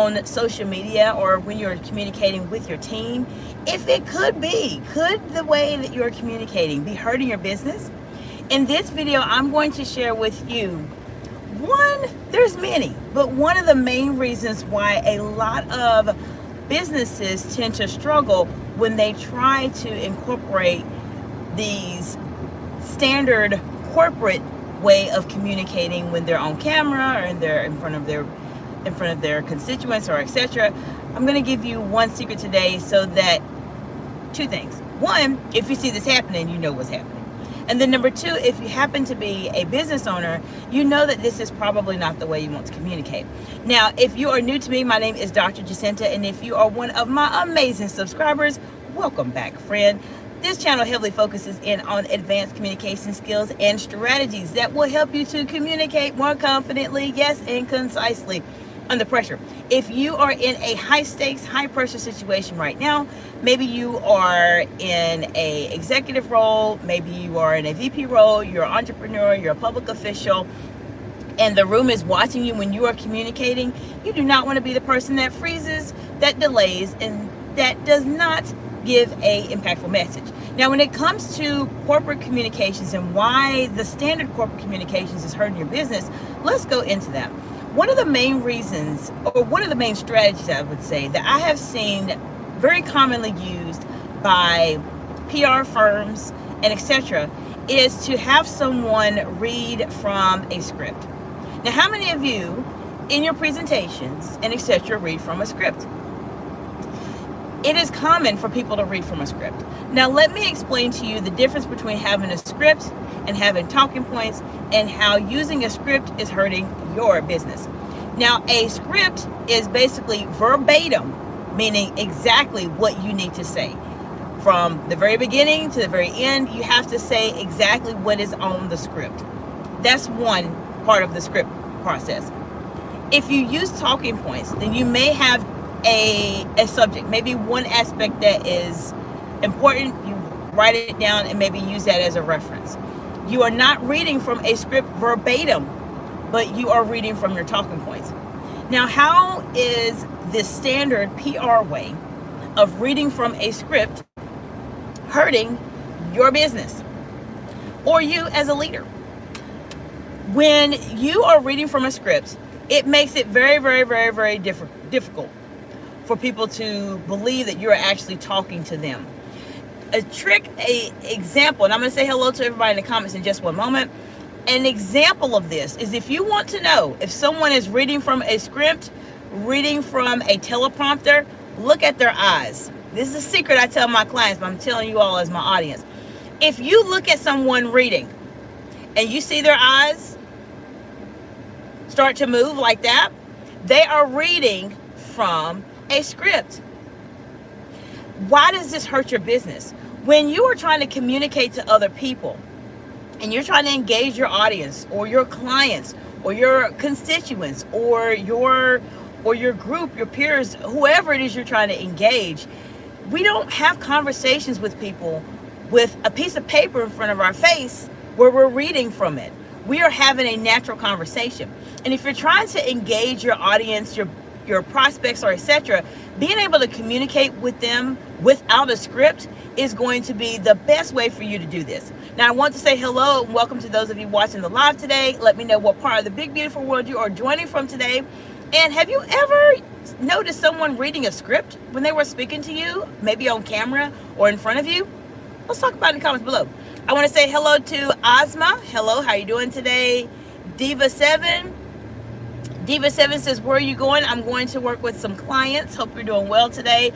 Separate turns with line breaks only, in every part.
on social media or when you're communicating with your team, could the way that you're communicating be hurting your business? In this video, I'm going to share with you there's many, but one of the main reasons why a lot of businesses tend to struggle when they try to incorporate these standard corporate way of communicating when they're on camera or they're in front of their constituents or etc. I'm going to give you one secret today, so that two things. One, if you see this happening, you know what's happening. And then number two, if you happen to be a business owner, you know that this is probably not the way you want to communicate. Now, if you are new to me, my name is Dr. Jacinta, and if you are one of my amazing subscribers, welcome back, friend. This channel heavily focuses in on advanced communication skills and strategies that will help you to communicate more confidently, yes, and concisely under pressure. If you are in a high stakes, high pressure situation right now, maybe you are in a executive role, maybe you are in a VP role, you're an entrepreneur, you're a public official, and the room is watching you when you are communicating, you do not want to be the person that freezes, that delays, and that does not give a impactful message. Now, when it comes to corporate communications and why the standard corporate communications is hurting your business, let's go into that. One of the main reasons, or one of the main strategies, I would say, that I have seen very commonly used by PR firms and etc., is to have someone read from a script. Now, how many of you in your presentations and etc. read from a script? It is common for people to read from a script. Now, let me explain to you the difference between having a script and having talking points, and how using a script is hurting your business. Now, a script is basically verbatim, meaning exactly what you need to say. From the very beginning to the very end, you have to say exactly what is on the script. That's one part of the script process. If you use talking points, then you may have a subject, maybe one aspect that is important, you write it down and maybe use that as a reference. You are not reading from a script verbatim, but you are reading from your talking points. Now, how is this standard PR way of reading from a script hurting your business or you as a leader? When you are reading from a script, it makes it very, very, very, very difficult for people to believe that you're actually talking to them. Example, and I'm going to say hello to everybody in the comments in just one moment. An example of this is, if you want to know if someone is reading from a script, reading from a teleprompter, look at their eyes. This is a secret I tell my clients, but I'm telling you all as my audience. If you look at someone reading and you see their eyes start to move like that, they are reading from a script. Why does this hurt your business? When you are trying to communicate to other people and you're trying to engage your audience or your clients or your constituents or your group, your peers, whoever it is you're trying to engage, we don't have conversations with people with a piece of paper in front of our face where we're reading from it. We are having a natural conversation. And if you're trying to engage your audience, your prospects or etc., being able to communicate with them without a script is going to be the best way for you to do this. Now, I want to say hello and welcome to those of you watching the live today. Let me know what part of the big beautiful world you are joining from today. And have you ever noticed someone reading a script when they were speaking to you, maybe on camera or in front of you? Let's talk about it in the comments below. I want to say hello to Ozma. Hello, how you doing today? Diva7 says, where are you going? I'm going to work with some clients. Hope you're doing well today.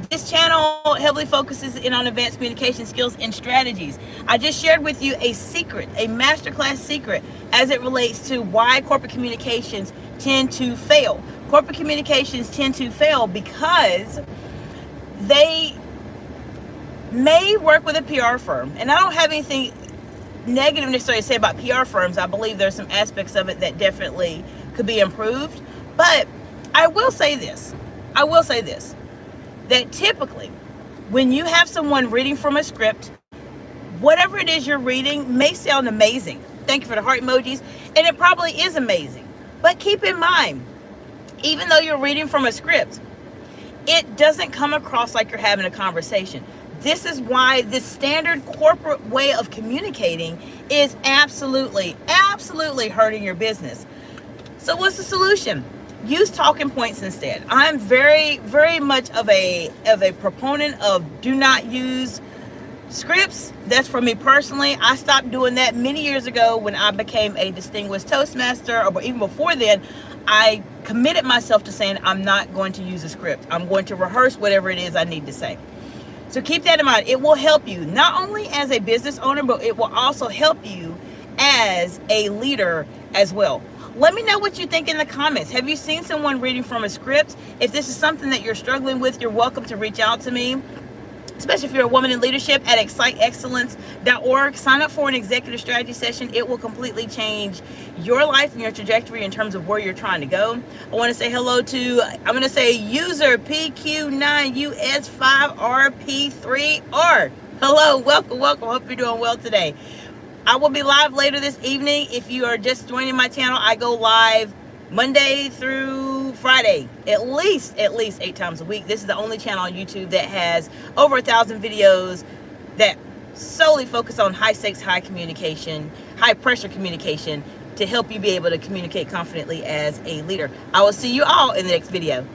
This channel heavily focuses in on advanced communication skills and strategies. I just shared with you a secret, a masterclass secret, as it relates to why corporate communications tend to fail. Corporate communications tend to fail because they may work with a PR firm. And I don't have anything negative necessarily to say about PR firms. I believe there's some aspects of it that definitely could be improved. But I will say this, that typically when you have someone reading from a script, whatever it is you're reading may sound amazing. Thank you for the heart emojis. And it probably is amazing. But keep in mind, Even though you're reading from a script, it doesn't come across like you're having a conversation. This is why this standard corporate way of communicating is absolutely hurting your business. So what's the solution? Use talking points instead. I'm very much of a proponent of do not use scripts. That's for me personally. I stopped doing that many years ago when I became a distinguished Toastmaster, or even before then. I committed myself to saying I'm not going to use a script. I'm going to rehearse whatever it is I need to say. So keep that in mind. It will help you not only as a business owner, but it will also help you as a leader as well. Let me know what you think in the comments. Have you seen someone reading from a script? If this is something that you're struggling with, you're welcome to reach out to me, especially if you're a woman in leadership, at exciteexcellence.org. Sign up for an executive strategy session. It will completely change your life and your trajectory in terms of where you're trying to go. I want to say hello to, I'm going to say user PQ9US5RP3R. Hello, welcome. Hope you're doing well today. I will be live later this evening. If you are just joining my channel, I go live Monday through Friday, at least 8 times a week. This is the only channel on YouTube that has over 1,000 videos that solely focus on high stakes, high communication, high pressure communication to help you be able to communicate confidently as a leader. I will see you all in the next video.